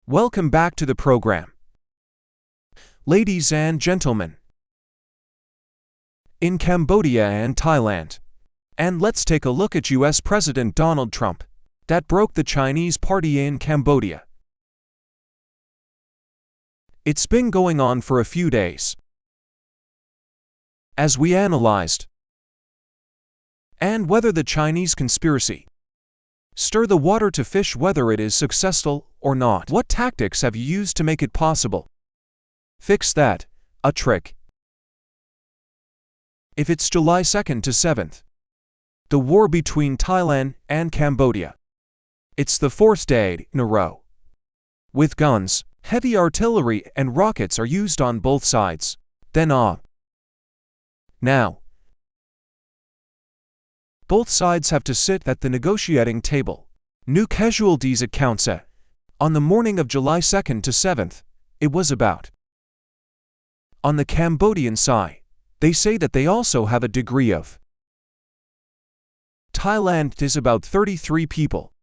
Welcome back to the program. Ladies and gentlemen, in Cambodia and Thailand. And let's take a look at US President Donald Trump, that broke the Chinese party in Cambodia. It's been going on for a few days. As we analyzed, and whether the Chinese conspiracy stir the water to fish whether it is successful or not. What tactics have you used to make it possible? Fix that, a trick. If it's July 2nd to 7th, the war between Thailand and Cambodia. It's the fourth day in a row. With guns, heavy artillery and rockets are used on both sides. Then now, both sides have to sit at the negotiating table. New casualties at Hun Sen. On the morning of July 2nd to 7th, it was about. On the Cambodian side, they say that they also have a degree of. Thailand is about 33 people.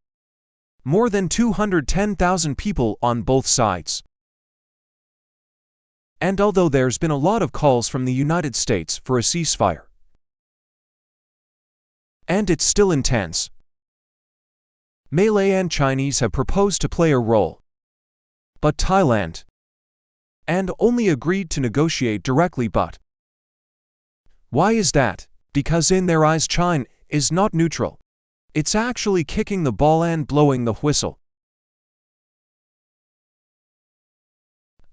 More than 210,000 people on both sides. And although there's been a lot of calls from the United States for a ceasefire, and it's still intense, Malay and Chinese have proposed to play a role. But Thailand and only agreed to negotiate directly. But why is that? Because in their eyes China is not neutral. It's actually kicking the ball and blowing the whistle.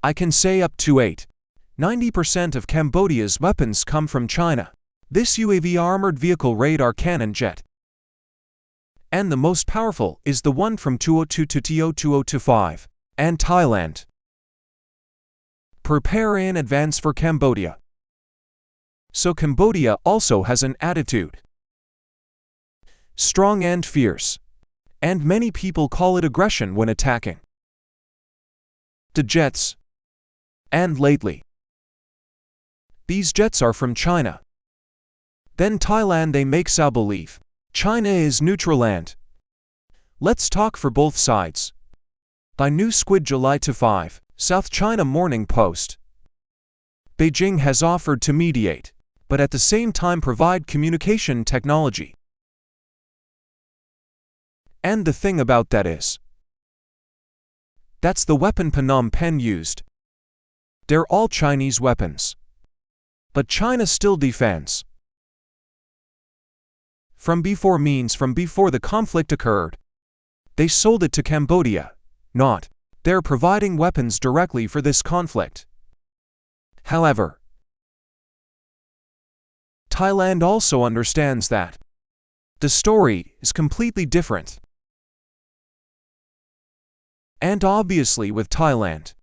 I can say up to 90% of Cambodia's weapons come from China. This UAV armored vehicle radar cannon jet. And the most powerful is the one from 202 to TO2025, and Thailand. Prepare in advance for Cambodia. So Cambodia also has an attitude. Strong and fierce. And many people call it aggression when attacking the jets. And lately, these jets are from China. Then Thailand they make us believe China is neutral and let's talk for both sides. By New Squid July 5, South China Morning Post. Beijing has offered to mediate, but at the same time provide communication technology. And the thing about that is, that's the weapon Phnom Penh used. They're all Chinese weapons. But China still defends. From before means from before the conflict occurred. They sold it to Cambodia, not. They're providing weapons directly for this conflict. However, Thailand also understands that the story is completely different. And obviously with Thailand,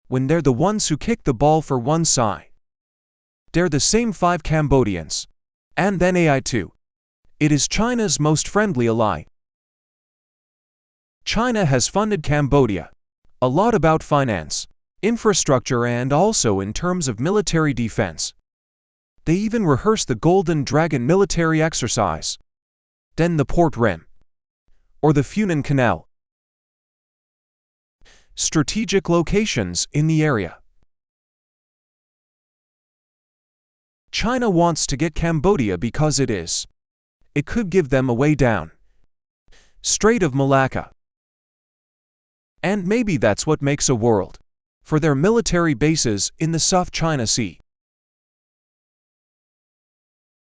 when they're the ones who kick the ball for one side, they're the same 5 Cambodians. And then AI2. It is China's most friendly ally. China has funded Cambodia a lot about finance, infrastructure and also in terms of military defense. They even rehearsed the Golden Dragon military exercise. Then the Port Rim. Or the Funan Canal. Strategic locations in the area. China wants to get Cambodia because it could give them a way down Strait of Malacca. And maybe that's what makes a world for their military bases in the South China Sea.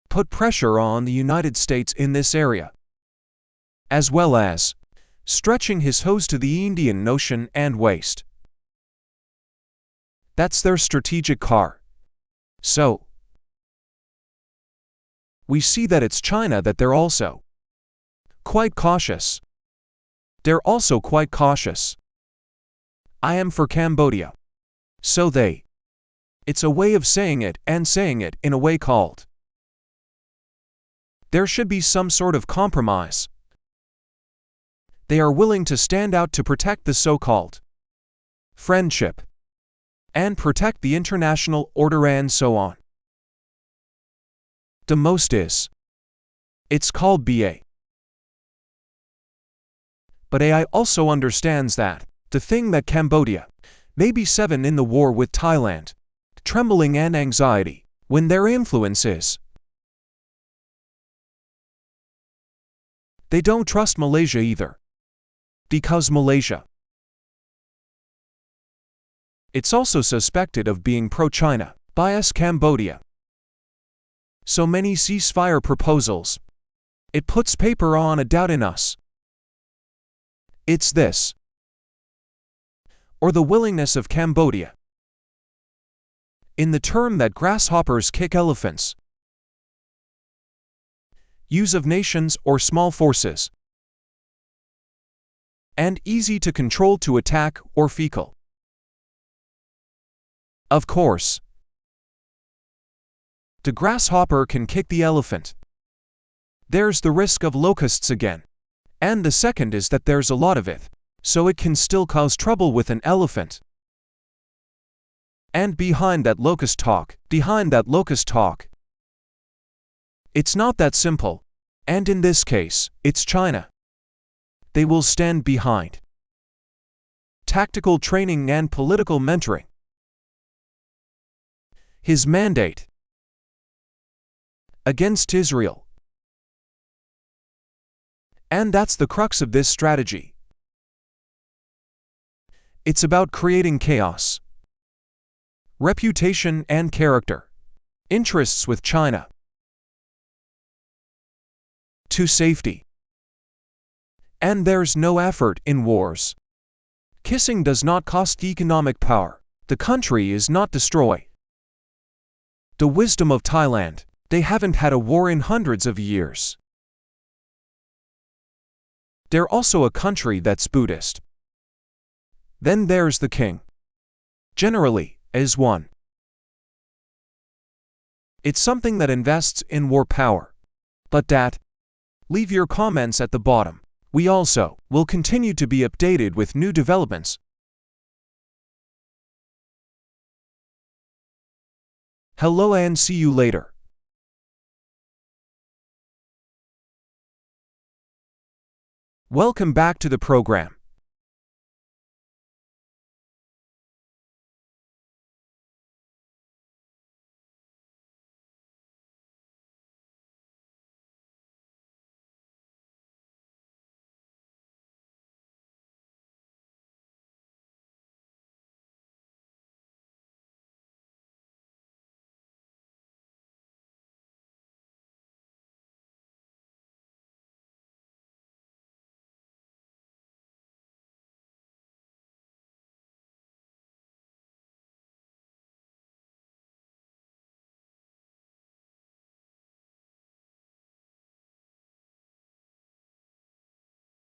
Put pressure on the United States in this area, as well as stretching his hose to the Indian Ocean and west. That's their strategic car. So, we see that it's China that they're also quite cautious. They're also quite cautious. I am for Cambodia. So it's a way of saying it and saying it in a way called. There should be some sort of compromise. They are willing to stand out to protect the so-called friendship and protect the international order and so on. The most is. It's called BA. But AI also understands that the thing that Cambodia, maybe 7 in the war with Thailand, trembling and anxiety, when their influence is. They don't trust Malaysia either. Because Malaysia, it's also suspected of being pro-China, bias Cambodia. So many ceasefire proposals. It puts paper on a doubt in us. It's this, or the willingness of Cambodia, in the term that grasshoppers kick elephants, use of nations or small forces, and easy to control to attack or fecal. Of course, the grasshopper can kick the elephant. There's the risk of locusts again. And the second is that there's a lot of it, so it can still cause trouble with an elephant. And behind that locust talk, it's not that simple. And in this case, it's China. They will stand behind tactical training and political mentoring. His mandate against Israel. And that's the crux of this strategy. It's about creating chaos, reputation and character, interests with China, to safety. And there's no effort in wars. Kissing does not cost economic power. The country is not destroyed. The wisdom of Thailand, they haven't had a war in hundreds of years. They're also a country that's Buddhist. Then there's the king. Generally, as one. It's something that invests in war power. But that, leave your comments at the bottom. We also will continue to be updated with new developments. Hello and see you later. Welcome back to the program.